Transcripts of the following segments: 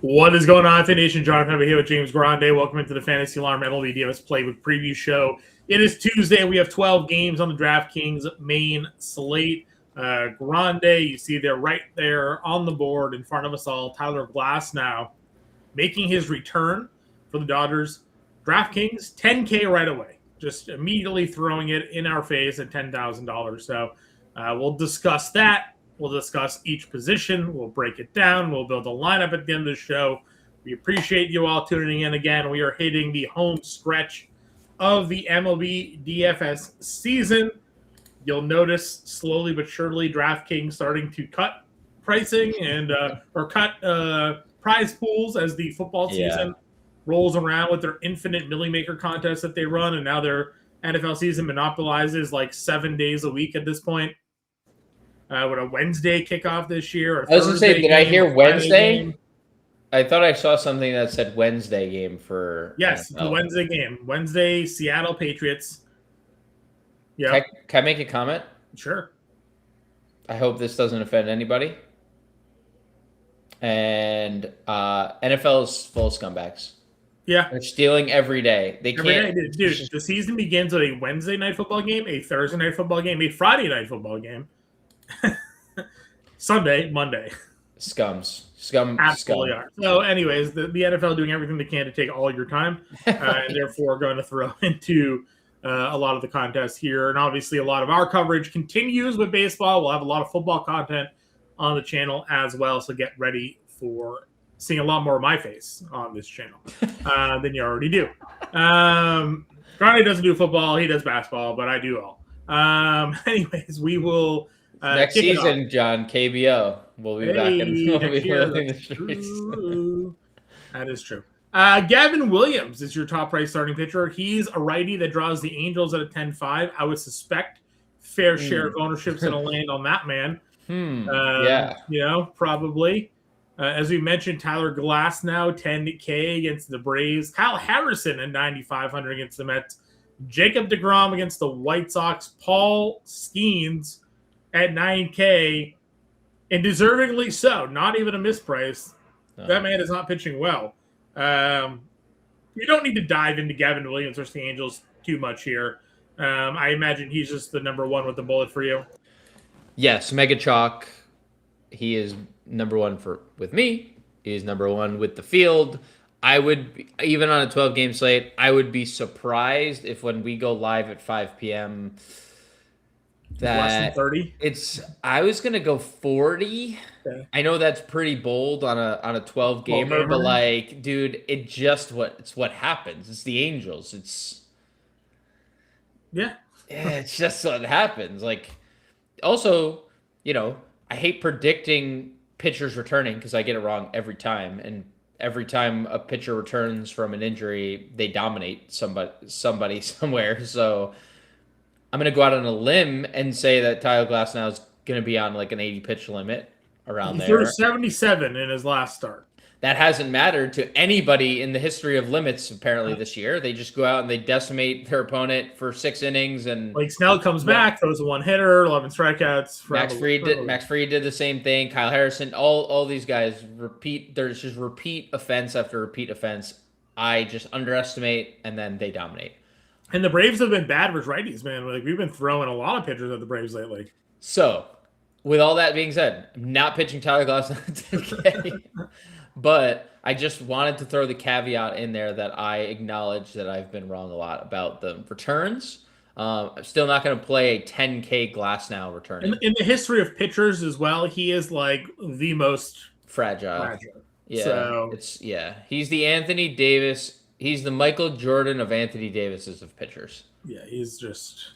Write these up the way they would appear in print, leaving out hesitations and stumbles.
What is going on, Fan Nation? Jonathan over here with James Grande. Welcome into the Fantasy Alarm MLB DFS Play with Preview Show. It is Tuesday. We have 12 games on the DraftKings main slate. Grande, you see there right there on the board in front of us all. Tyler Glasnow making his return for the Dodgers. DraftKings, $10K right away. Just immediately throwing it in our face at $10,000. So we'll discuss that. We'll discuss each position. We'll break it down. We'll build a lineup at the end of the show. We appreciate you all tuning in again. We are hitting the home stretch of the MLB DFS season. You'll notice slowly but surely DraftKings starting to cut pricing and or cut prize pools as the football season rolls around with their infinite Millie Maker contests that they run, and now their NFL season monopolizes like 7 days a week at this point. With a Wednesday kickoff this year. I was going to say, did I hear Wednesday? I thought I saw something that said Wednesday game for... Yes, the Wednesday game. Wednesday, Seattle Patriots. Yeah. Can I make a comment? Sure. I hope this doesn't offend anybody. And NFL is full of scumbags. Yeah. They're stealing every day. They can't... Every day. Dude, the season begins with a Wednesday night football game, a Thursday night football game, a Friday night football game. Sunday, Monday. Scum. Absolutely are. So anyways, the NFL doing everything they can to take all your time and therefore going to throw into a lot of the contests here. And obviously a lot of our coverage continues with baseball. We'll have a lot of football content on the channel as well. So get ready for seeing a lot more of my face on this channel than you already do. Ronnie doesn't do football. He does basketball, but I do all. Anyways, we will... next season, John, KBO. We'll be back and we'll be living the streets. That is true. Gavin Williams is your top price starting pitcher. He's a righty that draws the Angels at a 10-5. I would suspect fair share of ownership's going to land on that man. You know, probably. As we mentioned, Tyler Glasnow, $10K against the Braves. Kyle Harrison at $9,500 against the Mets. Jacob deGrom against the White Sox. Paul Skeens at $9K, and deservingly so. Not even a misprice. That man is not pitching well. You don't need to dive into Gavin Williams versus the Angels too much here. I imagine he's just the number one with the bullet for you. Yes, Mega Chalk. He is number one with me. He is number one with the field. I would, even on a 12-game slate, I would be surprised if when we go live at 5 p.m., that less than 30. I was gonna go 40. Okay. I know that's pretty bold on a 12 gamer, but like, dude, it's what happens. It's the Angels. It's just what happens. Like, also, you know, I hate predicting pitchers returning because I get it wrong every time, and every time a pitcher returns from an injury, they dominate somebody somewhere. So I'm going to go out on a limb and say that Tyler Glasnow is going to be on like an 80 pitch limit around there. He threw 77 in his last start. That hasn't mattered to anybody in the history of limits apparently this year. They just go out and they decimate their opponent for 6 innings. And like Snell comes back, throws a 1-hitter, 11 strikeouts. Max Fried did the same thing. Kyle Harrison, all these guys repeat. There's just repeat offense after repeat offense. I just underestimate, and then they dominate. And the Braves have been bad versus righties, man. Like, we've been throwing a lot of pitchers at the Braves lately. So, with all that being said, I'm not pitching Tyler Glasnow today, but I just wanted to throw the caveat in there that I acknowledge that I've been wrong a lot about the returns. I'm still not going to play a 10K Glasnow return. In the history of pitchers as well, he is like the most fragile. Yeah, he's the Anthony Davis. He's the Michael Jordan of Anthony Davis's of pitchers. Yeah, he's just...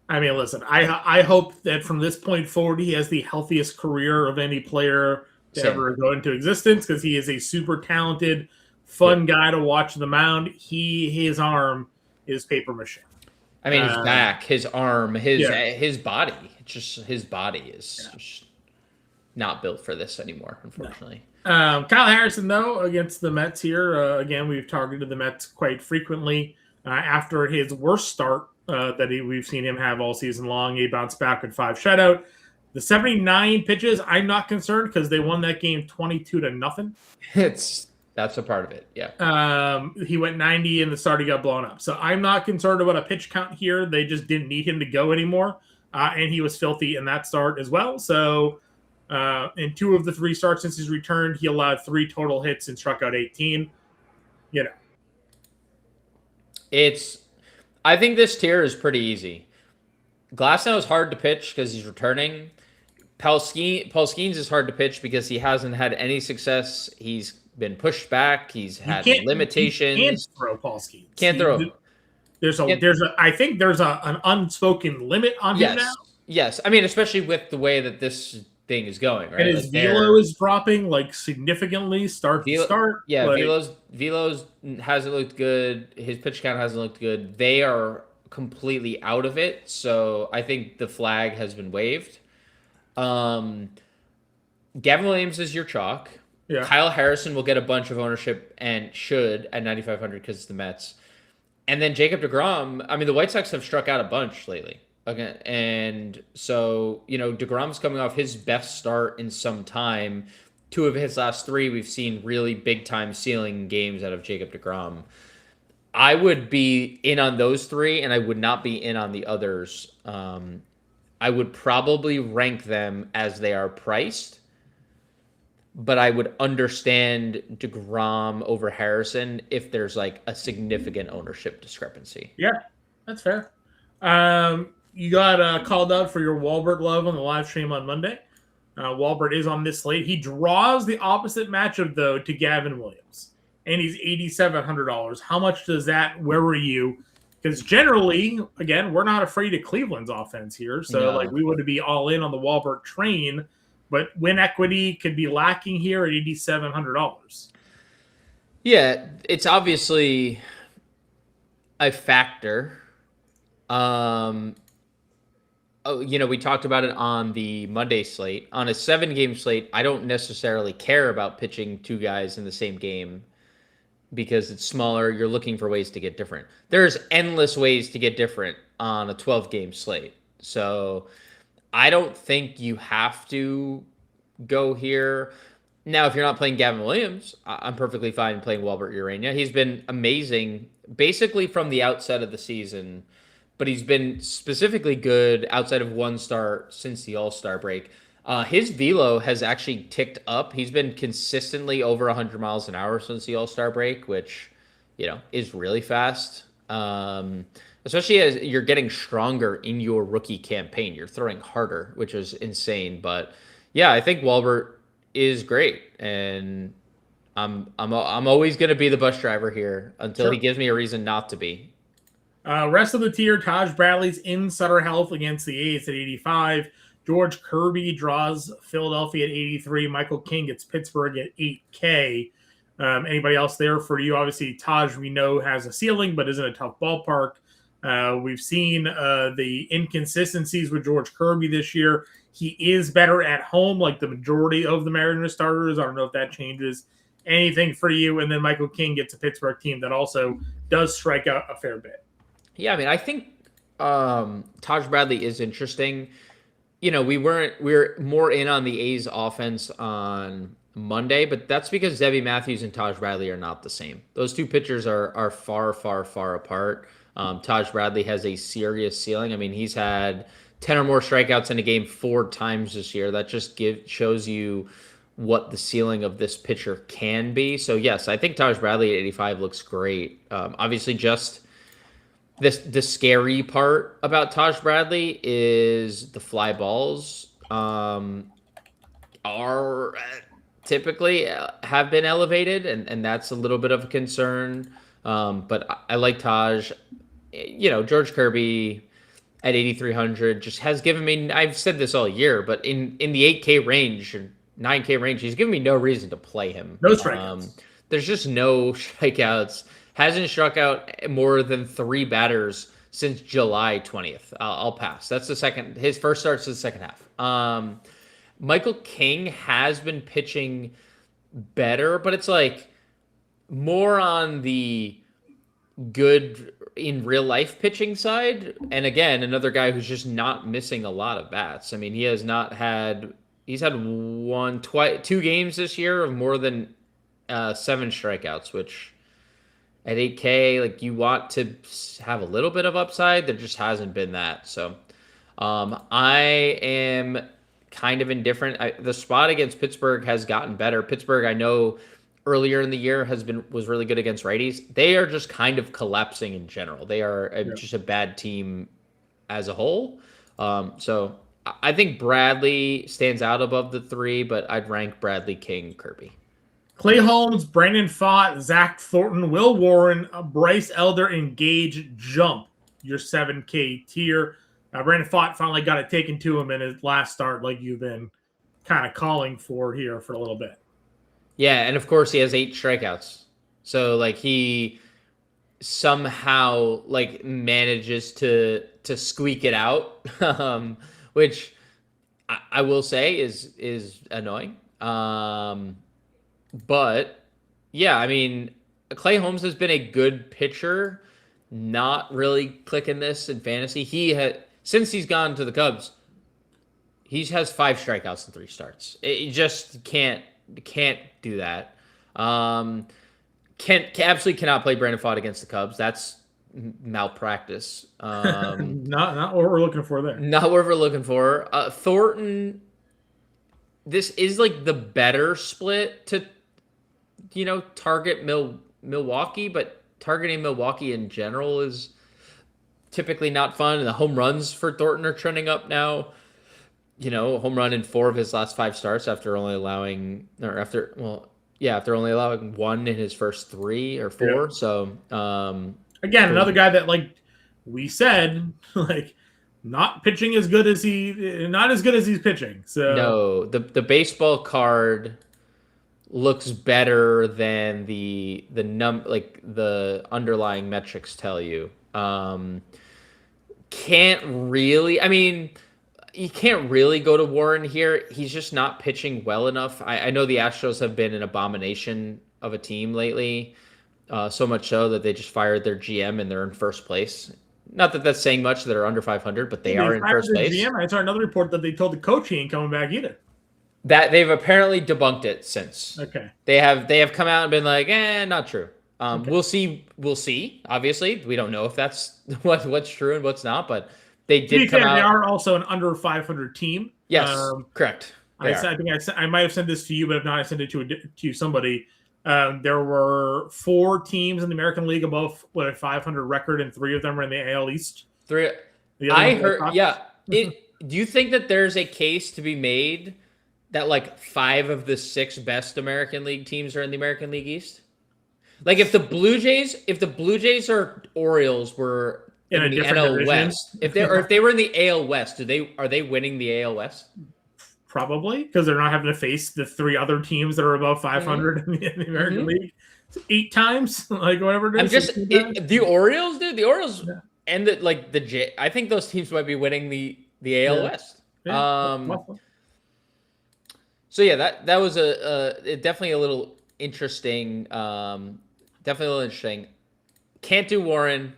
I mean, listen, I hope that from this point forward, he has the healthiest career of any player to ever go into existence, because he is a super talented, fun guy to watch the mound. His arm is paper mache. I mean, his back, his arm, his body. It's just his body is just not built for this anymore, unfortunately. Kyle Harrison, though, against the Mets here. Again, we've targeted the Mets quite frequently. After his worst start that we've seen him have all season long, he bounced back with 5 shutout. The 79 pitches, I'm not concerned because they won that game 22-0. That's a part of it. Yeah. He went 90 and the starter got blown up. So I'm not concerned about a pitch count here. They just didn't need him to go anymore. And he was filthy in that start as well. So in 2 of the 3 starts since he's returned, he allowed 3 total hits and struck out 18. You know. I think this tier is pretty easy. Glasnow is hard to pitch because he's returning. Paul Skeens is hard to pitch because he hasn't had any success. He's been pushed back. He's had limitations. You can't throw Paul Skeens. Can't throw him. I think there's an unspoken limit on him now. Yes. I mean, especially with the way that this thing is going, right? And his velo is dropping like significantly start to start. Yeah, velo's hasn't looked good. His pitch count hasn't looked good. They are completely out of it. So I think the flag has been waved. Gavin Williams is your chalk. Yeah. Kyle Harrison will get a bunch of ownership and should at 9,500 because it's the Mets. And then Jacob deGrom. I mean, the White Sox have struck out a bunch lately. Okay, and so deGrom's coming off his best start in some time. 2 of his last 3, we've seen really big time ceiling games out of Jacob deGrom. I would be in on those 3, and I would not be in on the others. I would probably rank them as they are priced, but I would understand deGrom over Harrison if there's like a significant ownership discrepancy. Yeah, that's fair. You got called out for your Walbert love on the live stream on Monday. Walbert is on this slate. He draws the opposite matchup, though, to Gavin Williams, and he's $8,700. How much does that worry you? Because generally, again, we're not afraid of Cleveland's offense here. So, we would be all in on the Walbert train, but win equity could be lacking here at $8,700. Yeah, it's obviously a factor. We talked about it on the Monday slate. On a 7-game slate, I don't necessarily care about pitching 2 guys in the same game because it's smaller. You're looking for ways to get different. There's endless ways to get different on a 12-game slate. So I don't think you have to go here. Now, if you're not playing Gavin Williams, I'm perfectly fine playing Walbert Urania. He's been amazing basically from the outset of the season, but he's been specifically good outside of 1 start since the All-Star break. His velo has actually ticked up. He's been consistently over 100 miles an hour since the All-Star break, which, is really fast. Especially as you're getting stronger in your rookie campaign. You're throwing harder, which is insane. But yeah, I think Walbert is great. And I'm always going to be the bus driver here until he gives me a reason not to be. Rest of the tier, Taj Bradley's in Sutter Health against the A's at 85. George Kirby draws Philadelphia at 83. Michael King gets Pittsburgh at 8K. Anybody else there for you? Obviously, Taj, we know, has a ceiling, but is in a tough ballpark. We've seen the inconsistencies with George Kirby this year. He is better at home, like the majority of the Mariners starters. I don't know if that changes anything for you. And then Michael King gets a Pittsburgh team that also does strike out a fair bit. Yeah, I mean, I think Taj Bradley is interesting. We're more in on the A's offense on Monday, but that's because Debbie Matthews and Taj Bradley are not the same. Those 2 pitchers are far, far, far apart. Taj Bradley has a serious ceiling. I mean, he's had 10 or more strikeouts in a game 4 times this year. That just shows you what the ceiling of this pitcher can be. So yes, I think Taj Bradley at 85 looks great. Obviously, just the scary part about Taj Bradley is the fly balls are typically have been elevated, and that's a little bit of a concern. But I like Taj. George Kirby at 8,300 just has given me, I've said this all year, but in the 8K range or 9K range, he's given me no reason to play him. No strikeouts. There's just no strikeouts. Hasn't struck out more than 3 batters since July 20th. I'll pass. That's his first start's the second half. Michael King has been pitching better, but it's like more on the good, in real life pitching side, and again, another guy who's just not missing a lot of bats. I mean, he's had 2 games this year of more than 7 strikeouts, which at 8K, like you want to have a little bit of upside. There just hasn't been that. So I am kind of indifferent. The spot against Pittsburgh has gotten better. Pittsburgh, I know earlier in the year was really good against righties. They are just kind of collapsing in general. They are just a bad team as a whole. So I think Bradley stands out above the 3, but I'd rank Bradley, King, Kirby. Clay Holmes, Brandon Pfaadt, Zach Thornton, Will Warren, Bryce Elder, and Gage Jump, your 7K tier. Brandon Pfaadt finally got it taken to him in his last start, like you've been kind of calling for here for a little bit. Yeah, and of course he has 8 strikeouts. So like he somehow like manages to squeak it out, which I will say is annoying. But yeah, I mean, Clay Holmes has been a good pitcher, not really clicking this in fantasy. Since he's gone to the Cubs, he has 5 strikeouts in 3 starts. It just can't do that. Absolutely cannot play Brandon Pfaadt against the Cubs. That's malpractice. Not what we're looking for there. Not what we're looking for. Thornton, this is like the better split to, target Milwaukee, but targeting Milwaukee in general is typically not fun. And the home runs for Thornton are trending up now. Home run in 4 of his last 5 starts after only allowing 1 in his first 3 or 4. Yeah. So again, another guy that, like we said, like not pitching as good as he's pitching. So no, the baseball card looks better than the underlying metrics tell you. You can't really go to Warren here. He's just not pitching well enough. I know the Astros have been an abomination of a team lately, so much so that they just fired their GM and they're in first place. Not that that's saying much. They're under 500, but they are in first place. GM. I saw another report that they told the coach he ain't coming back either. That they've apparently debunked it since. Okay. They have come out and been like, not true. Okay. We'll see. Obviously, we don't know if that's what's true and what's not, but they did come out. They are also an under 500 team. Yes, correct. I think I might have sent this to you, but if not, I sent it to somebody. There were 4 teams in the American League above a 500 record, and 3 of them are in the AL East. 3. I heard. Yeah. Do you think that there's a case to be made that like 5 of the 6 best American League teams are in the American League East? Like if the Blue Jays or Orioles were in the NL West, if they were in the AL West, are they winning the AL West? Probably, because they're not having to face the 3 other teams that are above 500 in the American League 8 times, like whatever it is. The Orioles, dude. The Orioles and I think those teams might be winning the AL West. Yeah. So yeah, that was definitely a little interesting. Definitely a little interesting. Can't do Warren.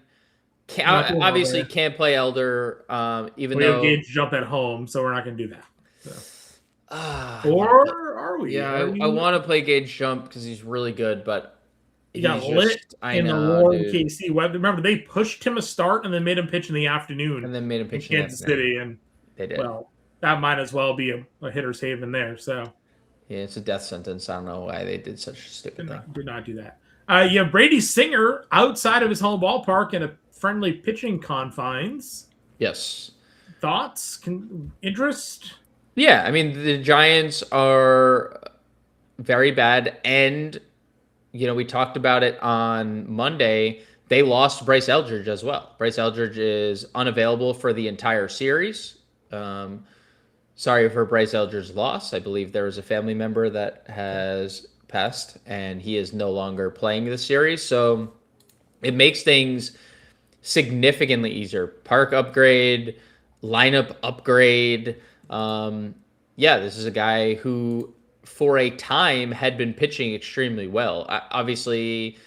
Obviously can't play Elder. Even though we have Gage Jump at home, so we're not going to do that. So. Or are we? Yeah, I want to play Gage Jump because he's really good, but he got lit in the war in KC. Remember, they pushed him a start and then made him pitch in the afternoon. And then made him pitch in Kansas City, and they did. Well, that might as well be a hitter's haven there. So yeah, it's a death sentence. I don't know why they did such a stupid thing. Did not do that. You have Brady Singer outside of his home ballpark in a friendly pitching confines. Yes. Thoughts? Interest? Yeah, I mean, the Giants are very bad, and we talked about it on Monday. They lost Bryce Eldridge as well. Bryce Eldridge is unavailable for the entire series. Sorry for Bryce Eldridge's loss. I believe there was a family member that has passed, and he is no longer playing this series. So it makes things significantly easier. Park upgrade, lineup upgrade. This is a guy who, for a time, had been pitching extremely well. Obviously,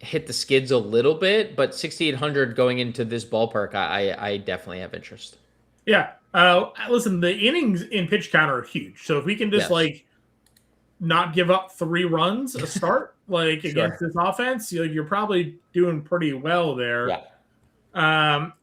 hit the skids a little bit, but 6,800 going into this ballpark, I definitely have interest. Yeah. Listen, the innings in pitch count are huge. So if we can just Yes. not give up 3 runs a start, against Sure. this offense, you're probably doing pretty well there. Yeah.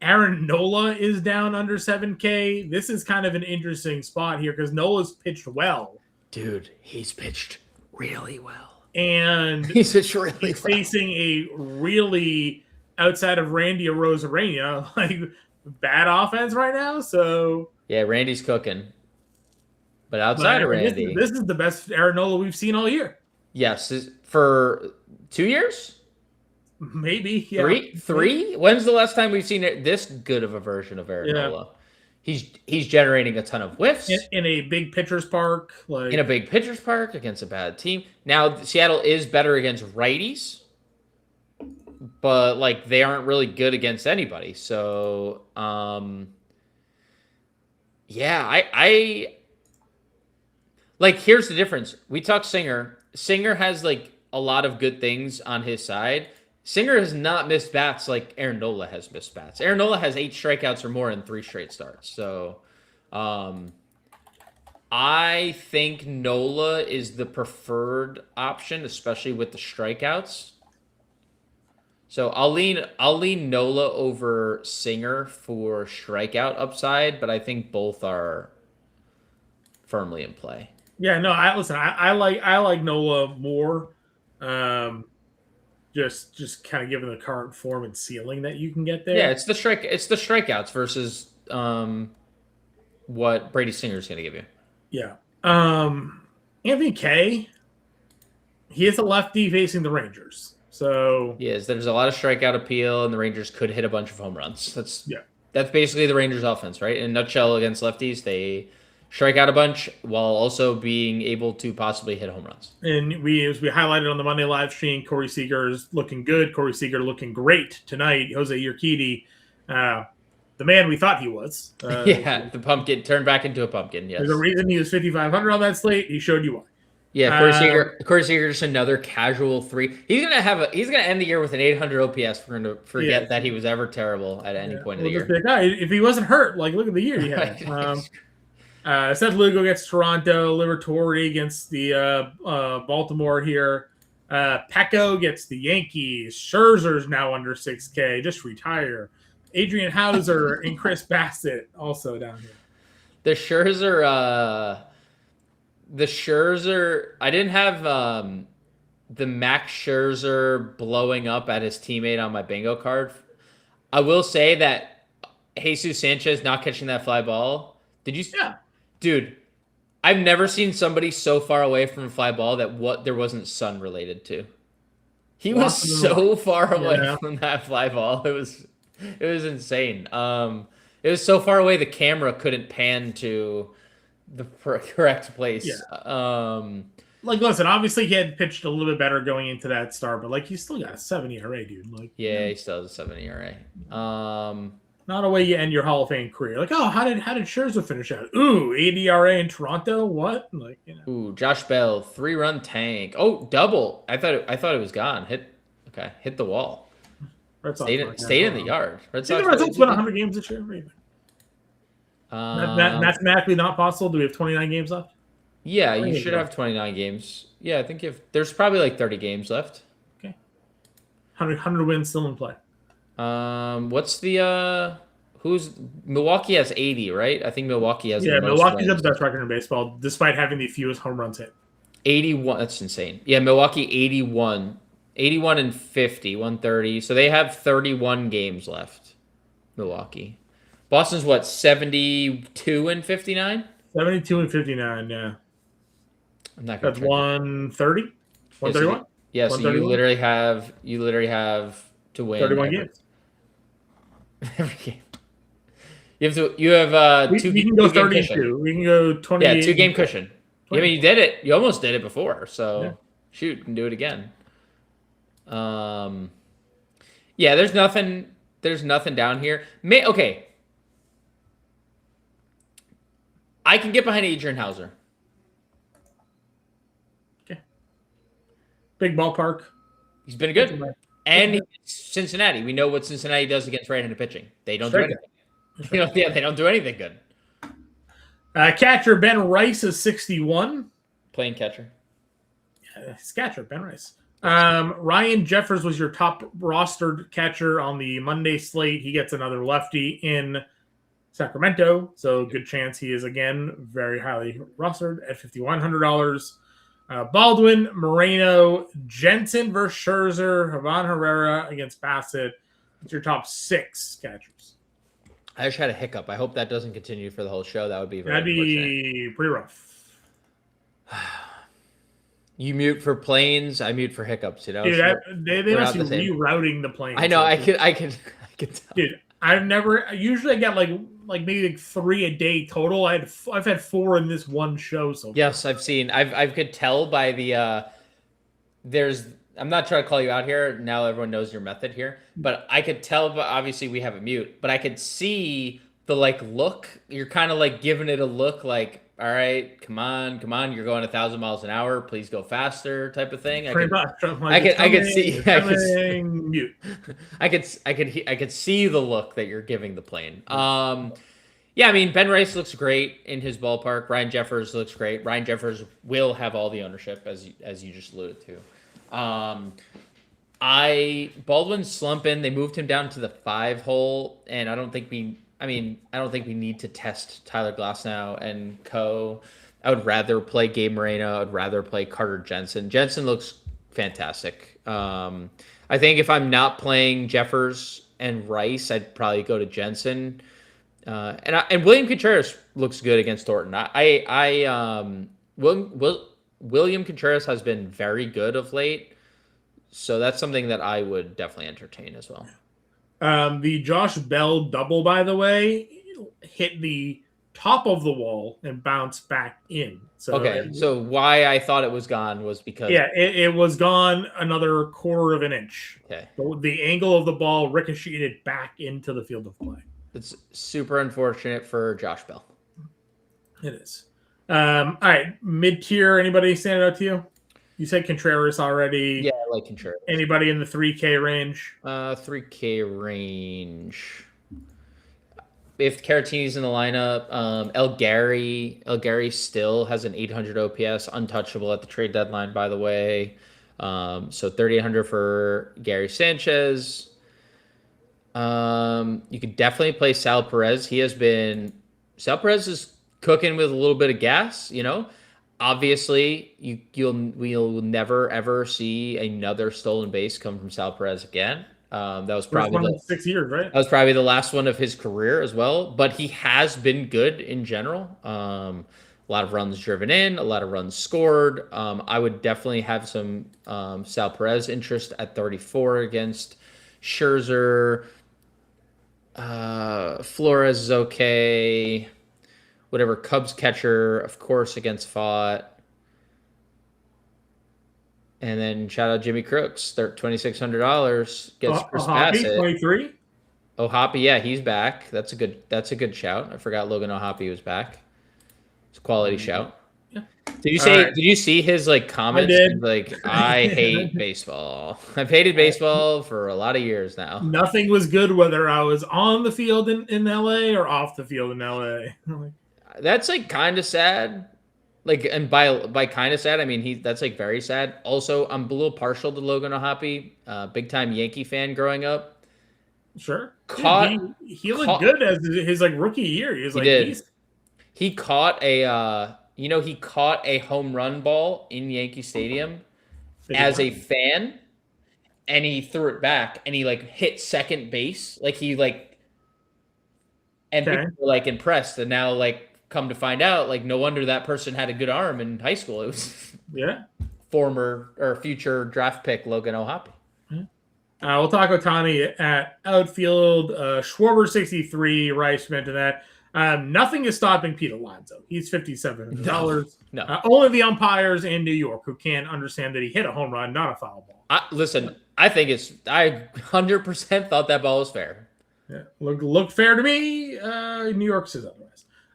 Aaron Nola is down under 7K. This is kind of an interesting spot here because Nola's pitched well. Dude, he's pitched really well. And he's pitched really he's well. facing a really, outside of Randy Arozarena, bad offense right now. So yeah, Randy's cooking. But outside of Randy, this is the best Aaron Nola we've seen all year. Yes, for 2 years, maybe. Yeah. Three. When's the last time we've seen this good of a version of Aaron Nola? He's generating a ton of whiffs in a big pitcher's park, in a big pitcher's park against a bad team. Now Seattle is better against righties, but they aren't really good against anybody. So yeah, I here's the difference. We talk Singer. Singer has a lot of good things on his side. Singer has not missed bats like Aaron Nola has missed bats. Aaron Nola has 8 strikeouts or more in 3 straight starts. So I think Nola is the preferred option, especially with the strikeouts. So I'll lean Nola over Singer for strikeout upside, but I think both are firmly in play. Yeah, no, I like Nola more. Just kind of given the current form and ceiling that you can get there. Yeah, it's the strikeouts versus what Brady Singer's going to give you. Yeah. Anthony Kay, he is a lefty facing the Rangers. So yes, there's a lot of strikeout appeal, and the Rangers could hit a bunch of home runs. That's basically the Rangers' offense, right? In a nutshell, against lefties, they strike out a bunch while also being able to possibly hit home runs. And as we highlighted on the Monday live stream, Corey Seager is looking good. Corey Seager looking great tonight. Jose Urquidy, the man we thought he was. The pumpkin turned back into a pumpkin. Yes, there's a reason he was 5,500 on that slate. He showed you why. Yeah, Corey Seager, just another casual 3. He's gonna end the year with an 800 OPS. We're gonna forget that he was ever terrible at any point of the year. If he wasn't hurt, look at the year he had. Seth Lugo gets Toronto. Liberatore against the Baltimore here. Pecco gets the Yankees. Scherzer's now under 6K. Just retire. Adrian Hauser and Chris Bassett also down here. The Scherzer. I didn't have the Max Scherzer blowing up at his teammate on my bingo card. I will say that Jesus Sanchez not catching that fly ball. Did you? Yeah. Dude, I've never seen somebody so far away from a fly ball that there wasn't sun related to. He was so far away from that fly ball. It was insane. It was so far away the camera couldn't pan to the correct place. Yeah. Listen, obviously he had pitched a little bit better going into that start, but he still got a 7 ERA, dude. He still has a 7 ERA. Not a way you end your Hall of Fame career. How did Scherzer finish out? Ooh, 8 ERA in Toronto. What? Ooh, Josh Bell 3-run tank. Oh, double. I thought it was gone. Hit the wall. Stayed in the yard. Red Sox won 100 games this year. Mathematically not possible. Do we have 29 games left? Yeah, you should have 29 games. Yeah, I think there's probably 30 games left. Okay. 100 wins still in play. What's the Milwaukee has 80, right? I think Milwaukee has the most Milwaukee's wins. the best record in baseball, despite having the fewest home runs hit. 81. That's insane. Yeah, Milwaukee 81 and 50, 130. So they have 31 games left. Milwaukee. Boston's what, 72 and 59? 72 and 59, yeah. I'm not gonna. That's 130? 131? Yeah, so you literally have to win 31 games. Every game. You have we can go 32. We can go 28. Yeah, 2-game cushion. I mean, you did it. You almost did it before. So shoot, you can do it again. Yeah, there's nothing down here. Okay. I can get behind Adrian Hauser. Okay. Big ballpark. He's been good. And Cincinnati. We know what Cincinnati does against right-handed pitching. They don't do anything. They don't do anything good. Catcher Ben Rice is 61. Playing catcher. His catcher, Ben Rice. Ryan Jeffers was your top rostered catcher on the Monday slate. He gets another lefty in Sacramento, so good chance he is again very highly rostered at $5,100. Baldwin, Moreno, Jensen versus Scherzer, Javon Herrera against Bassett. It's your top 6 catchers. I just had a hiccup. I hope that doesn't continue for the whole show. That would be That'd be pretty rough. You mute for planes. I mute for hiccups. Dude, they must be rerouting the planes. I know. I could tell. Dude, I've never. Usually, I get like maybe 3 a day total. I've had 4 in this one show. So yes, I've seen. I could tell by the. I'm not trying to call you out here. Now everyone knows your method here, but I could tell. But obviously, we have a mute. But I could see the look. You're kind of giving it a look like, all right, come on, you're going 1,000 miles an hour. Please go faster, type of thing. I could see. I could see the look that you're giving the plane. Yeah, I mean, Ben Rice looks great in his ballpark. Ryan Jeffers looks great. Ryan Jeffers will have all the ownership, as you just alluded to. Baldwin's slumping. They moved him down to the 5 hole, and I don't think we need to test Tyler Glasnow and co. I would rather play Gabe Moreno. I would rather play Carter Jensen. Jensen looks fantastic. I think if I'm not playing Jeffers and Rice, I'd probably go to Jensen. And William Contreras looks good against Thornton. William Contreras has been very good of late, so that's something that I would definitely entertain as well. The Josh Bell double, by the way, hit the top of the wall and bounced back in. So why I thought it was gone was because it was gone another quarter of an inch. Okay, the angle of the ball ricocheted back into the field of play. It's super unfortunate for Josh Bell. It is. All right, mid-tier, anybody stand out to you? You said Contreras already. Yeah, I like Contreras. Anybody in the 3K range? 3K range. If Caratini's in the lineup, Elgary still has an 800 OPS, untouchable at the trade deadline, by the way. So 3,800 for Gary Sanchez. You could definitely play Sal Perez. Sal Perez is cooking with a little bit of gas, Obviously, we'll never ever see another stolen base come from Sal Perez again. That was probably 6 years, right? That was probably the last one of his career as well. But he has been good in general. A lot of runs driven in, a lot of runs scored. I would definitely have some Sal Perez interest at 34 against Scherzer. Flores is okay. Whatever, Cubs catcher, of course, against Fott. And then shout out Jimmy Crooks, $2,600 gets Chris Bassett. 23. O'Hoppe, yeah, he's back. That's a good shout. I forgot Logan O'Hoppe was back. It's a quality shout. Yeah. Did you see his comments? I did. I hate baseball. I've hated baseball for a lot of years now. Nothing was good whether I was on the field in LA or off the field in LA. That's kind of sad. And by kind of sad, I mean that's very sad. Also, I'm a little partial to Logan O'Hoppe, big time Yankee fan growing up. Sure. He looked good as his rookie year. He caught a home run ball in Yankee Stadium as a fan, and he threw it back and he hit second base. People were impressed, and now come to find out, no wonder that person had a good arm in high school. It was former or future draft pick Logan O'Hoppe. We'll talk Ohtani at outfield. Schwarber 63, Rice mentioned that. Nothing is stopping Pete Alonso. He's $5,700. No. Only the umpires in New York who can't understand that he hit a home run, not a foul ball. I 100% thought that ball was fair. Yeah, look fair to me. New York says otherwise.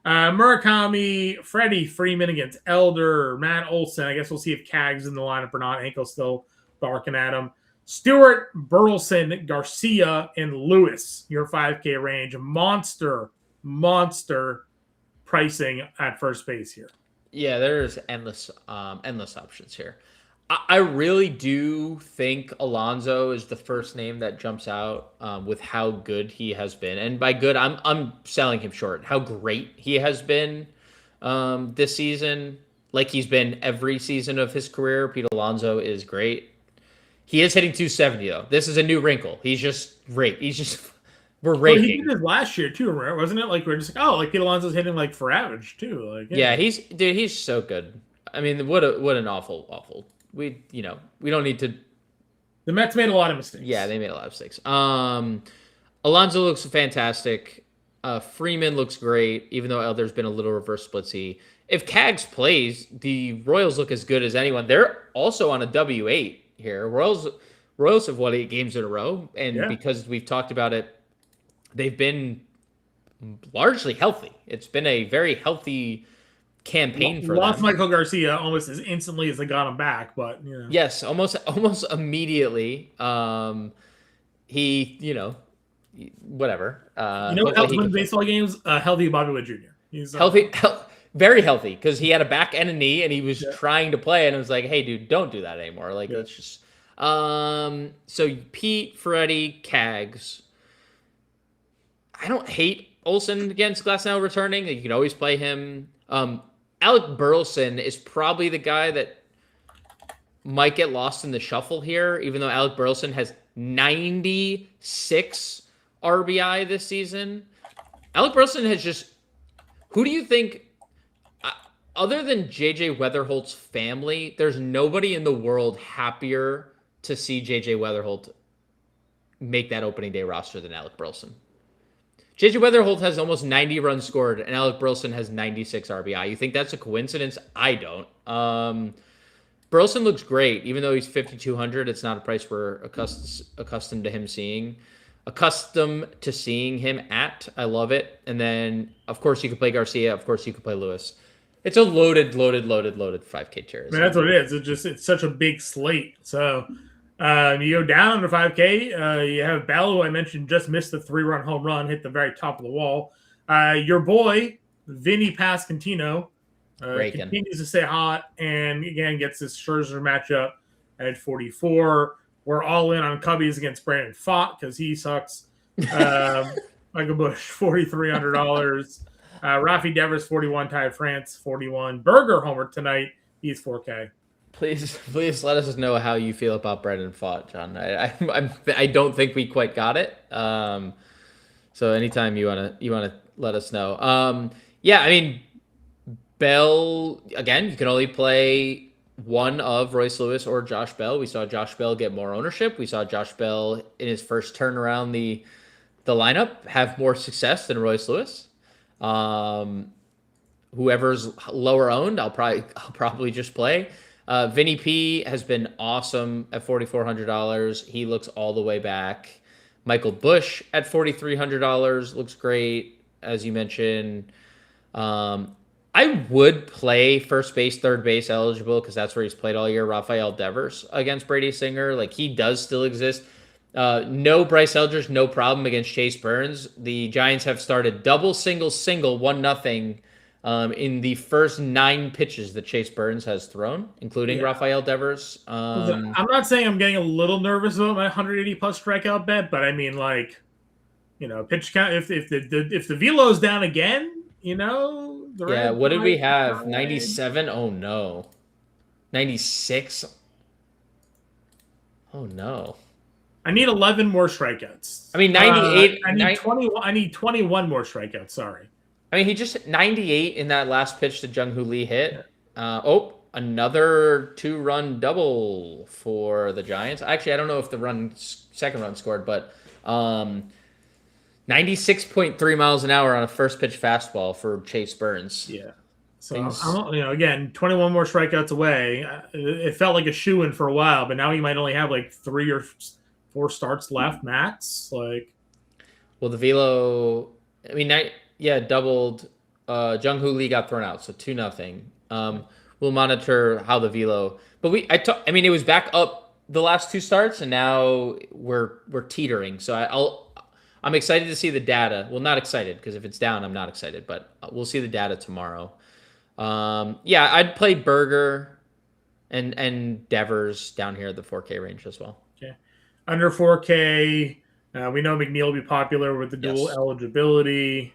Murakami, Freddie Freeman against Elder, Matt Olson. I guess we'll see if Cag's in the lineup or not. Ankle's still barking at him. Stewart, Burleson, Garcia, and Lewis, your 5K range. Monster pricing at first base here. Yeah, there's endless options here. I really do think Alonso is the first name that jumps out with how good he has been, and by good, I'm selling him short. How great he has been this season, like he's been every season of his career. Pete Alonso is great. He is hitting 270 though. This is a new wrinkle. He's just great. We're raking. Well, he did this last year too, right? Wasn't it? Like we're just like, oh, like Pete Alonso's hitting like for average too. Like yeah, he's so good. I mean, what an awful. We don't need to. The Mets made a lot of mistakes. Yeah, they made a lot of mistakes. Alonso looks fantastic. Freeman looks great, even though there's been a little reverse splitsy. If Cags plays, the Royals look as good as anyone. They're also on a W8 here. Royals have won 8 games in a row, and because we've talked about it, they've been largely healthy. It's been a very healthy campaign for them. Lost Michael Garcia almost as instantly as they got him back, but yes, almost immediately. He, whatever. What helps win baseball games? Healthy Bobby Witt Jr. He's healthy, very healthy, because he had a back and a knee, and he was trying to play, and it was like, hey, dude, don't do that anymore. Like, let's just. So Pete, Freddie, Cags. I don't hate Olsen against Glasnow returning. You can always play him. Alec Burleson is probably the guy that might get lost in the shuffle here, even though Alec Burleson has 96 RBI this season. Alec Burleson has just... Who do you think... other than JJ Weatherholt's family, there's nobody in the world happier to see JJ Weatherholt make that opening day roster than Alec Burleson. JJ Weatherholt has almost 90 runs scored, and Alec Burleson has 96 RBI. You think that's a coincidence? I don't. Burleson looks great, even though he's 5,200. It's not a price we're accustomed to seeing him at. I love it. And then, of course, you could play Garcia. Of course, you could play Lewis. It's a loaded 5K tier. I mean, that's what it is. It's such a big slate. So. You go down under 5K. You have Bell, who I mentioned just missed the 3-run home run, hit the very top of the wall. Your boy, Vinny Pasquantino, continues to stay hot and, again, gets this Scherzer matchup at 44. We're all in on Cubbies against Brandon Pfaadt because he sucks. Michael Bush, $4,300. Rafi Devers, 41. Ty France, 41. Berger homer tonight. He's 4K. Please let us know how you feel about Brandon Pfaadt, John. I don't think we quite got it. So anytime you wanna let us know. I mean, Bell again. You can only play one of Royce Lewis or Josh Bell. We saw Josh Bell get more ownership. We saw Josh Bell in his first turn around the lineup have more success than Royce Lewis. Whoever's lower owned, I'll probably just play. Vinny P has been awesome at $4,400. He looks all the way back. Michael Bush at $4,300 looks great, as you mentioned. I would play first base, third base eligible because that's where he's played all year. Rafael Devers against Brady Singer. Like, he does still exist. No Bryce Eldridge, no problem against Chase Burns. The Giants have started double, single, 1-0 in the first 9 pitches that Chase Burns has thrown, including Rafael Devers. I'm not saying I'm getting a little nervous about my 180-plus strikeout bet, but I mean, like, pitch count. If the velo's down again, what did we have? 97? Oh no. 96? Oh no. I need 11 more strikeouts. I mean, 98. I need 21. I need 21 more strikeouts. Sorry. I mean, he just hit 98 in that last pitch that Jung-Hoo Lee hit. Another 2-run double for the Giants. Actually, I don't know if the second run scored, but 96.3 miles an hour on a first pitch fastball for Chase Burns. Yeah. So again, 21 more strikeouts away. It felt like a shoo-in for a while, but now he might only have like 3 or 4 starts left max. Like, well, the velo. I mean, doubled. Jung-Hoo Lee got thrown out, so 2-0. We'll monitor how the velo. But it was back up the last two starts, and now we're teetering. So I'm excited to see the data. Well, not excited because if it's down, I'm not excited. But we'll see the data tomorrow. Yeah, I'd play Berger and Devers down here at the 4K range as well. Okay, under 4K. We know McNeil will be popular with the dual eligibility.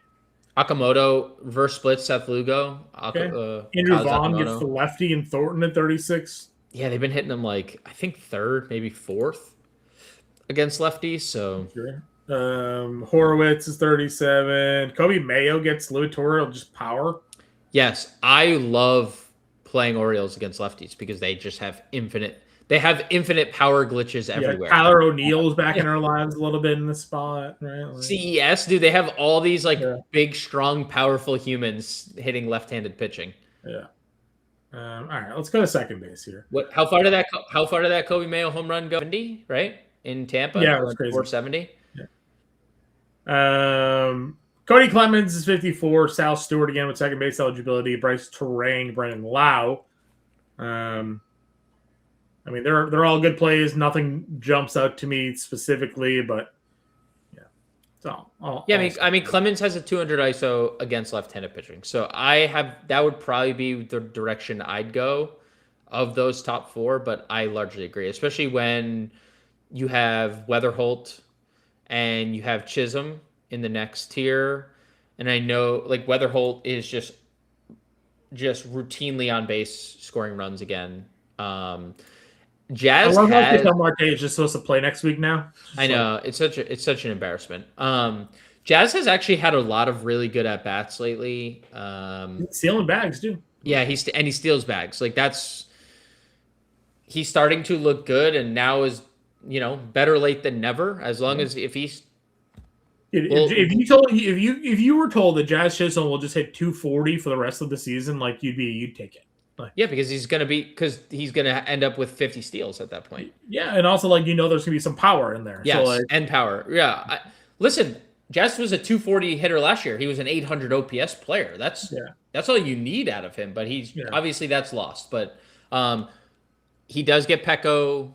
Akamoto versus split Seth Lugo. Andrew Vaughn gets the lefty and Thornton at 36. Yeah, they've been hitting them like I think third, maybe fourth against lefties. So sure. Horowitz is 37. Kobe Mayo gets Luatorial just power. Yes, I love playing Orioles against lefties because they just have infinite. They have infinite power glitches everywhere. Tyler O'Neill's back in our lives a little bit in the spot, right? Like, CES, dude, they have all these big, strong, powerful humans hitting left-handed pitching. Yeah. All right, let's go to second base here. What? How far did that Kobe Mayo home run go? 70, right? In Tampa? Yeah, it was crazy. 470. Yeah. Cody Clemens is 54. Sal Stewart again with second base eligibility. Bryce Terang, Brennan Lau. I mean, they're all good plays. Nothing jumps out to me specifically, but yeah. So I mean, Clemens has a 200 ISO against left-handed pitching, so that would probably be the direction I'd go of those top four. But I largely agree, especially when you have Weatherholt and you have Chisholm in the next tier, and I know Weatherholt is just routinely on base scoring runs again. Jazz has Marte is just supposed to play next week now. I know it's such an embarrassment. Jazz has actually had a lot of really good at bats lately. Stealing bags too. Yeah, he steals bags. He's starting to look good, and now is better late than never. As long as if you were told that Jazz Chisholm will just hit 240 for the rest of the season, you'd take it. Yeah, because he's gonna end up with 50 steals at that point. Yeah, and also there's gonna be some power in there. Yes, and power. Yeah, listen, Jazz was a 240 hitter last year. He was an 800 OPS player. That's all you need out of him. But obviously that's lost. But he does get Pecco,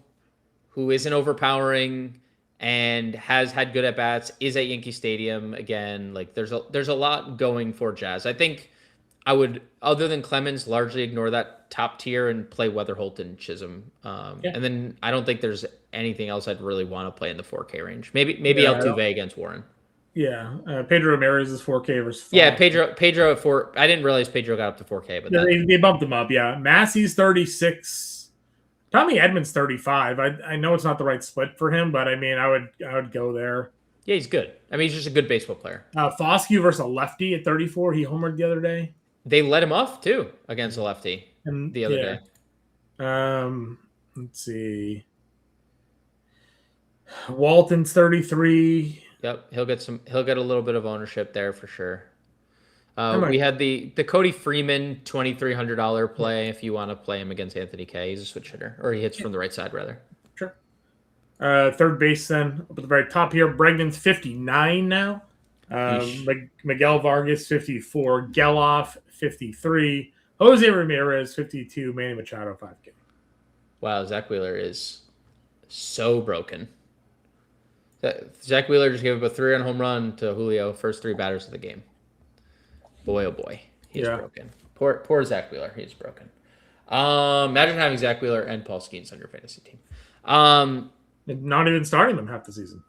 who isn't overpowering and has had good at bats. Is at Yankee Stadium again. There's a lot going for Jazz. I think I would, other than Clemens, largely ignore that top tier and play Weatherholt and Chisholm. And then I don't think there's anything else I'd really want to play in the 4K range. Maybe Altuve against Warren. Yeah, Pedro Ramirez is 4K versus 5. Yeah, Pedro at 4. I didn't realize Pedro got up to 4K, but they bumped him up. Yeah, Massey's 36. Tommy Edmonds 35. I know it's not the right split for him, but I mean I would go there. Yeah, he's good. I mean, he's just a good baseball player. Foscue versus a lefty at 34. He homered the other day. They let him off too against a lefty the other day. Let's see. Walton's 33. Yep, he'll get a little bit of ownership there for sure. We had the Cody Freeman $2,300 play if you want to play him against Anthony Kay. He's a switch hitter, or he hits from the right side rather. Sure. Third base then up at the very top here. Bregman's 59 now. Miguel Vargas 54. Geloff 53. Jose Ramirez 52. Manny Machado 5K. Wow, Zach Wheeler is so broken. Zach Wheeler just gave up a 3-run home run to Julio, first 3 batters of the game. Boy, oh boy, he's broken. Poor Zach Wheeler, he's broken. Imagine having Zach Wheeler and Paul Skeens on your fantasy team. Not even starting them half the season.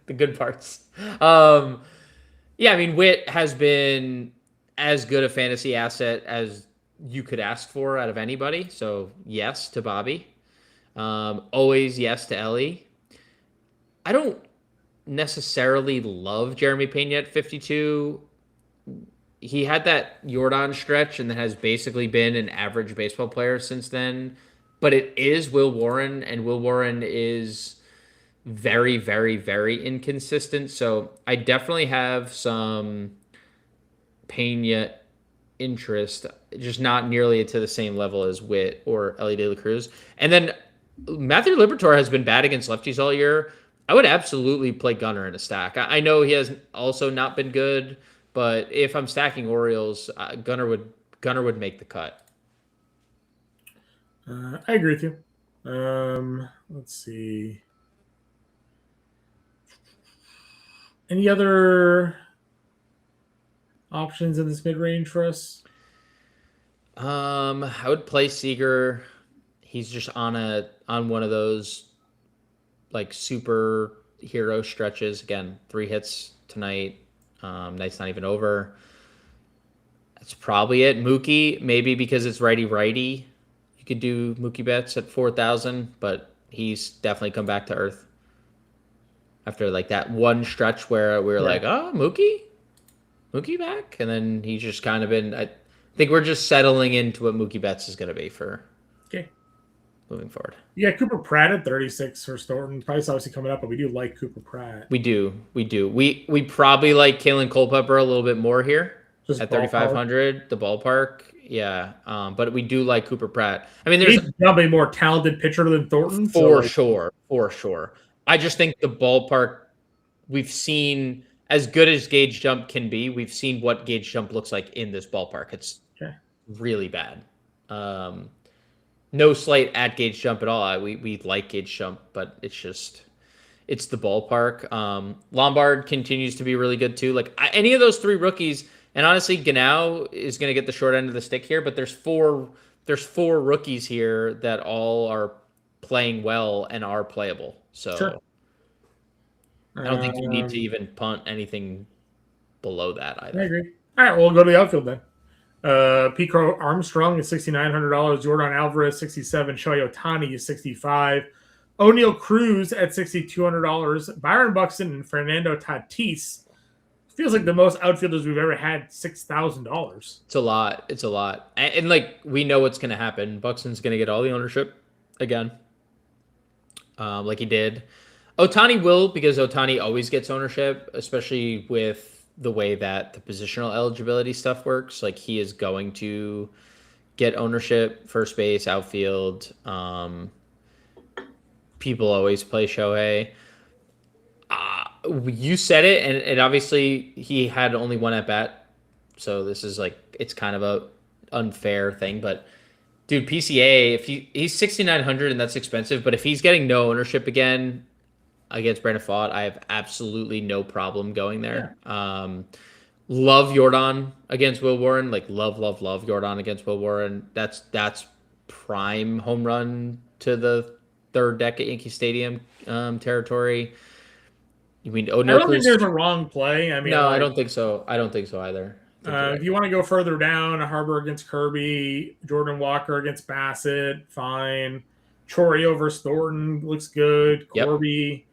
The good parts. Yeah, I mean, Witt has been as good a fantasy asset as you could ask for out of anybody. So yes to Bobby. Always yes to Ellie. I don't necessarily love Jeremy Pena at 52. He had that Jordan stretch and has basically been an average baseball player since then. But it is Will Warren, and Will Warren is very, very, very inconsistent. So I definitely have some Pena interest, just not nearly to the same level as Witt or Ellie De La Cruz. And then Matthew Liberatore has been bad against lefties all year. I would absolutely play Gunnar in a stack. I know he has also not been good, but if I'm stacking Orioles, Gunnar would make the cut. I agree with you. Let's see. Any other options in this mid range for us? I would play Seager. He's just on one of those like super hero stretches. Again, 3 hits tonight. Night's not even over. That's probably it. Mookie, maybe because it's righty. You could do Mookie Betts at 4,000, but he's definitely come back to earth after like that one stretch where we were like, oh, Mookie back, and then he's just kind of been. I think we're just settling into what Mookie Betts is going to be for moving forward. Yeah, Cooper Pratt at 36 for Thornton. Price obviously coming up, but we do like Cooper Pratt. We do. We probably like Kalen Culpepper a little bit more here. Just at 3,500, the ballpark, yeah. But we do like Cooper Pratt. I mean, there's probably a more talented pitcher than Thornton, for sure. I just think the ballpark we've seen as good as Gauge Jump can be. We've seen what Gauge Jump looks like in this ballpark. It's really bad. No slight at Gauge Jump at all. We like Gauge Jump, but it's the ballpark. Lombard continues to be really good too. Like any of those 3 rookies. And honestly, Gano is going to get the short end of the stick here, but there's four rookies here that all are playing well and are playable. So I don't think you need to even punt anything below that either. I agree. All right, well, we'll go to the outfield then. Pico Armstrong is $6,900. Jordan Alvarez, $67. Shohei Ohtani is $65. O'Neal Cruz at $6,200. Byron Buxton and Fernando Tatis. Feels like the most outfielders we've ever had, $6,000. It's a lot. And like, we know what's going to happen. Buxton's going to get all the ownership again, like he did. Ohtani will, because Ohtani always gets ownership, especially with the way that the positional eligibility stuff works. Like, he is going to get ownership, first base, outfield. People always play Shohei. You said it, and obviously he had only one at bat, so this is like, it's kind of a unfair thing. But dude, PCA, if he's 6,900 and that's expensive, but if he's getting no ownership again against Brandon Pfaadt, I have absolutely no problem going there. Love Jordan against Will Warren, like love Jordan against Will Warren. That's prime home run to the third deck at Yankee Stadium territory. You mean I don't think there's a wrong play. I mean, no, I don't think so. I don't think so either. If you want to go further down, Harbor against Kirby, Jordan Walker against Bassett, fine. Chourio versus Thornton looks good. Corby,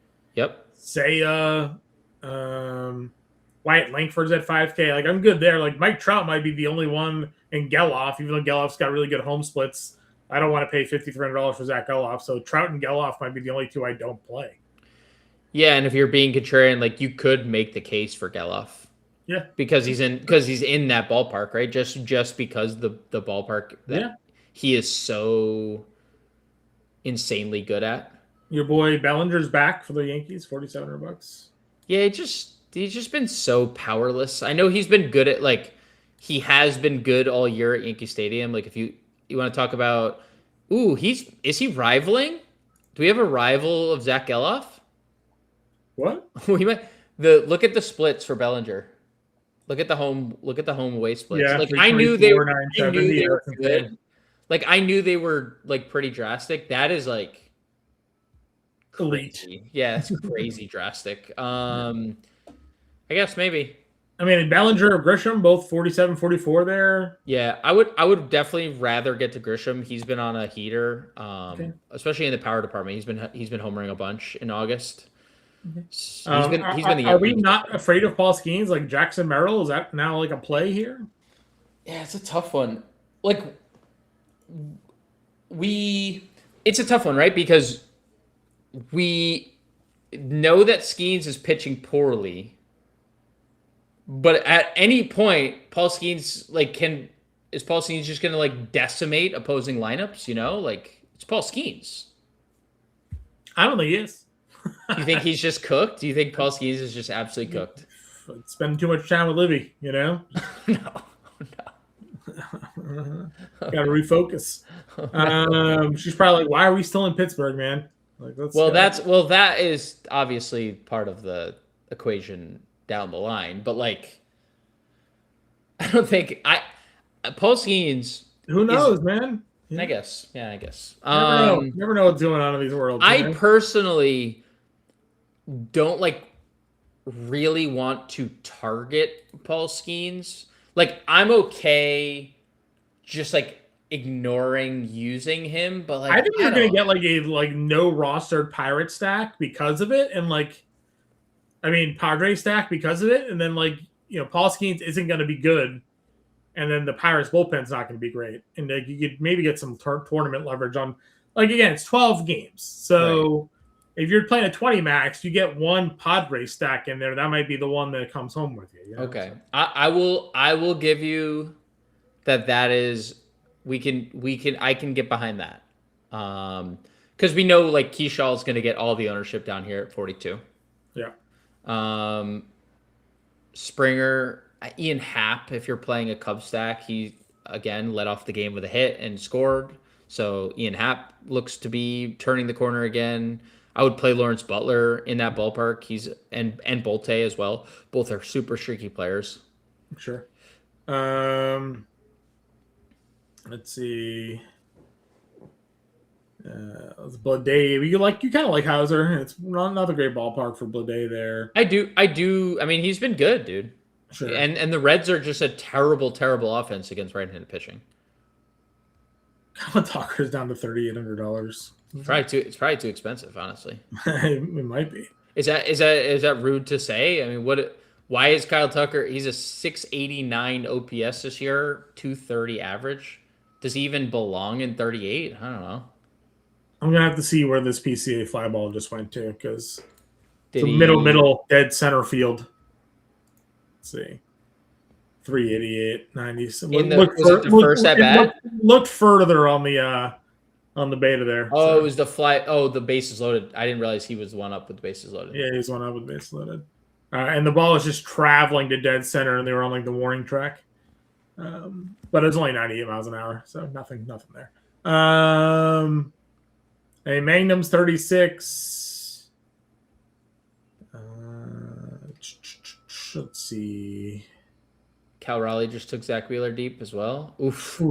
Seiya, Wyatt Langford's at 5K. Like, I'm good there. Like, Mike Trout might be the only one in Geloff, even though Geloff's got really good home splits. I don't want to pay $5,300 for Zach Geloff, so Trout and Geloff might be the only 2 I don't play. Yeah, and if you're being contrarian, like, you could make the case for Geloff. Yeah. Because he's in that ballpark, right? Just because the ballpark that he is so insanely good at. Your boy Bellinger's back for the Yankees, $4,700. Yeah, he's just been so powerless. I know he's been good at, like, he has been good all year at Yankee Stadium. Like, if you want to talk about, is he rivaling? Do we have a rival of Zach Geloff? What? Look at the splits for Bellinger. Look at the home away splits. Yeah, like, I knew they were good. Like, I knew they were like pretty drastic. That is like elite. Crazy. Yeah, it's crazy drastic. I guess maybe. I mean, Bellinger or Grisham, both 47, 44 there. Yeah, I would definitely rather get to Grisham. He's been on a heater, especially in the power department. He's been homering a bunch in August. Are we not afraid of Paul Skeens? Like, Jackson Merrill, is that now like a play here? Yeah, it's a tough one. Like, it's a tough one, right? Because we know that Skeens is pitching poorly, but at any point, Paul Skeens is Paul Skeens just going to like decimate opposing lineups? You know, like, it's Paul Skeens. I don't think he is. You think he's just cooked? Do you think Paul Skeens is just absolutely cooked? Spending too much time with Livy, you know? No. Got to refocus. She's probably like, "Why are we still in Pittsburgh, man?" Like, that is obviously part of the equation down the line, but like, I don't think Paul Skeens. Who knows, man? Yeah. I guess. Yeah, I guess. Never know what's going on in these worlds. I personally don't like really want to target Paul Skeens. Like, I'm okay just like ignoring using him, but like I think you're gonna get like a no rostered pirate stack because of it, and Padre stack because of it, and then Paul Skeens isn't gonna be good. And then the Pirates bullpen's not going to be great. And you could maybe get some tournament leverage on, again, it's 12 games. So if you're playing a 20 max, you get one Padre stack in there. That might be the one that comes home with you. Okay. So. I will give you that is, I can get behind that. Because we know like Keyshaw is going to get all the ownership down here at 42. Yeah. Springer, Ian Happ, if you're playing a Cub stack, he again led off the game with a hit and scored. So Ian Happ looks to be turning the corner again. I would play Lawrence Butler in that ballpark. He's and Bolte as well. Both are super streaky players. Sure. Let's see. Blade. You kind of like Hauser. It's not a great ballpark for Blade there. I do. I mean, he's been good, dude. Sure. And the Reds are just a terrible, terrible offense against right-handed pitching. Colin Tucker's down to $3,800. It's probably too expensive, honestly. It might be. Is that rude to say? I mean, why is Kyle Tucker? He's a 689 OPS this year, 230 average. Does he even belong in 38? I don't know. I'm gonna have to see where this PCA fly ball just went to, because it's middle dead center field. Let's see. 388, 90. Was it the first at bat? Looked further on the beta there. Oh, so. It was the fly. Oh, the bases loaded. I didn't realize he was one up with the bases loaded. Yeah, he was one up with bases loaded. And the ball was just traveling to dead center, and they were on the warning track. But it's only 98 miles an hour, so nothing there. A Magnum's 36. Let's see. Cal Raleigh just took Zach Wheeler deep as well. Oof.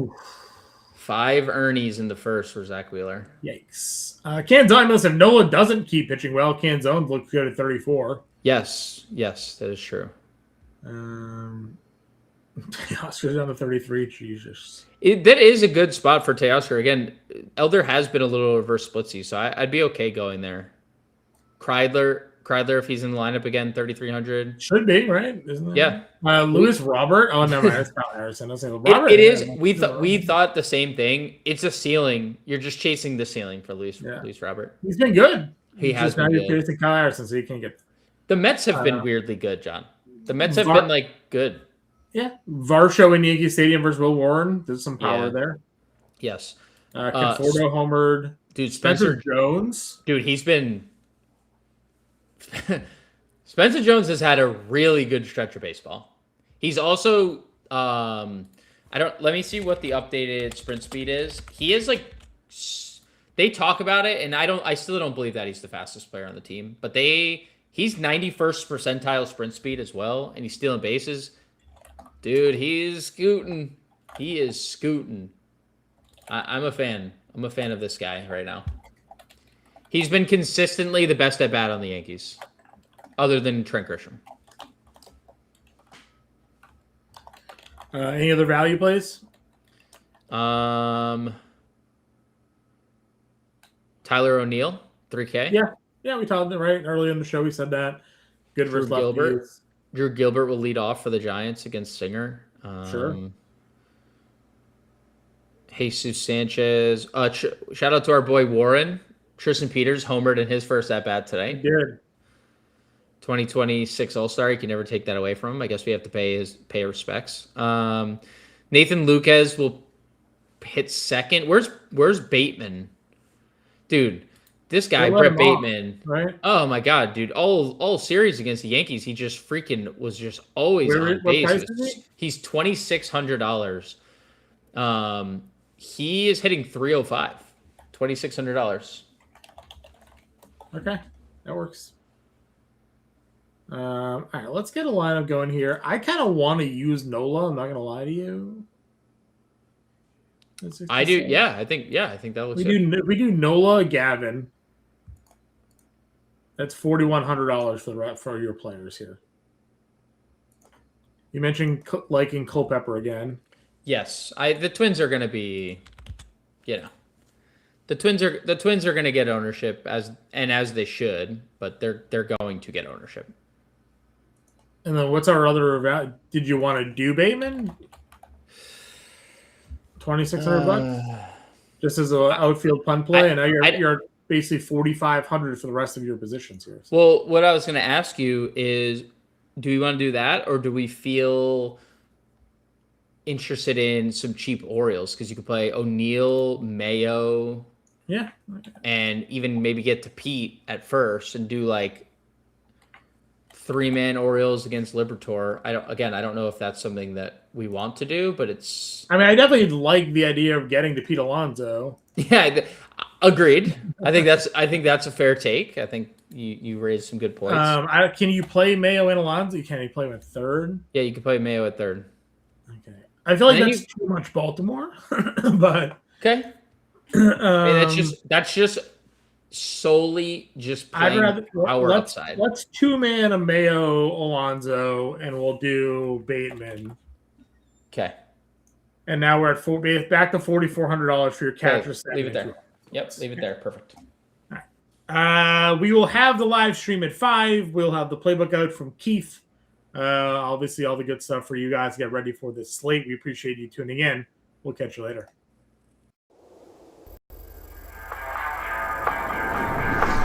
5 Ernies in the first for Zach Wheeler. Yikes. Canzone, if Nola doesn't keep pitching well, Canzone looks good at 34. Yes, that is true. Oscar's down to 33. Jesus. That is a good spot for Teoscar. Again, Elder has been a little reverse splitsy, so I'd be okay going there. Kreidler, if he's in the lineup again, 3,300. Should be, right? Isn't it? Yeah. Lewis Robert. Oh, never mind. It's Kyle Harrison. Robert. It is. We thought the same thing. It's a ceiling. You're just chasing the ceiling for Lewis Robert. He's been good. He has been good. You're chasing Kyle Harrison, so you can't get. The Mets have been weirdly good, John. The Mets have been good. Yeah. Varsho in Yankee Stadium versus Will Warren. There's some power there. Yes. Conforto homered. Dude, Spencer Jones. Dude, he's been. Spencer Jones has had a really good stretch of baseball. He's also let me see what the updated sprint speed is. He is they talk about it, and I still don't believe that he's the fastest player on the team, but he's 91st percentile sprint speed as well, and he's stealing bases. Dude, he's scooting. He is scooting. I'm a fan. I'm a fan of this guy right now. He's been consistently the best at bat on the Yankees, other than Trent Grisham. Any other value plays? Tyler O'Neill, 3K. Yeah, we talked it right earlier in the show. We said that. Good versus lefties. Drew Gilbert will lead off for the Giants against Singer. Sure. Jesus Sanchez. Shout out to our boy Warren. Tristan Peters homered in his first at bat today. He did. 2026 All-Star. You can never take that away from him. I guess we have to pay respects. Nathan Lukes will hit second. Where's Bateman? Dude, this guy, Brett Bateman. Right? Oh my God, dude. All series against the Yankees, he just was always on bases. He's $2,600. He is hitting 305, $2,600. Okay, that works. All right, let's get a lineup going here. I kind of want to use Nola. I'm not gonna lie to you. I do. Yeah, I think that looks good. We do Nola Gavin. That's $4,100 for your players here. You mentioned liking Culpepper again. Yes, the Twins are going to be, the Twins are going to get ownership as they should, but they're going to get ownership. And then what's our other? Did you want to do Bateman? $2,600 just as an outfield punt play, and now you're basically $4,500 for the rest of your positions here. So. Well, what I was going to ask you is, do we want to do that, or do we feel interested in some cheap Orioles? Because you could play O'Neill, Mayo, and even maybe get to Pete at first and do like 3-man Orioles against Liberatore. I don't know if that's something that we want to do, but it's. I mean, I definitely like the idea of getting to Pete Alonso. Yeah, agreed. I think that's a fair take. I think you raised some good points. Can you play Mayo and Alonso? Can you play him at third? Yeah, you can play Mayo at third. Okay, I feel like that's too much Baltimore, but okay. That's just solely just playing power upside. Let's 2-man a Mayo Alonso, and we'll do Bateman. Okay. And now we're at back to $4,400 for your catcher. Okay, leave it there. Yep, leave it there. Perfect. All right. We will have the live stream at 5. We'll have the playbook out from Keith. Obviously, all the good stuff for you guys to get ready for this slate. We appreciate you tuning in. We'll catch you later.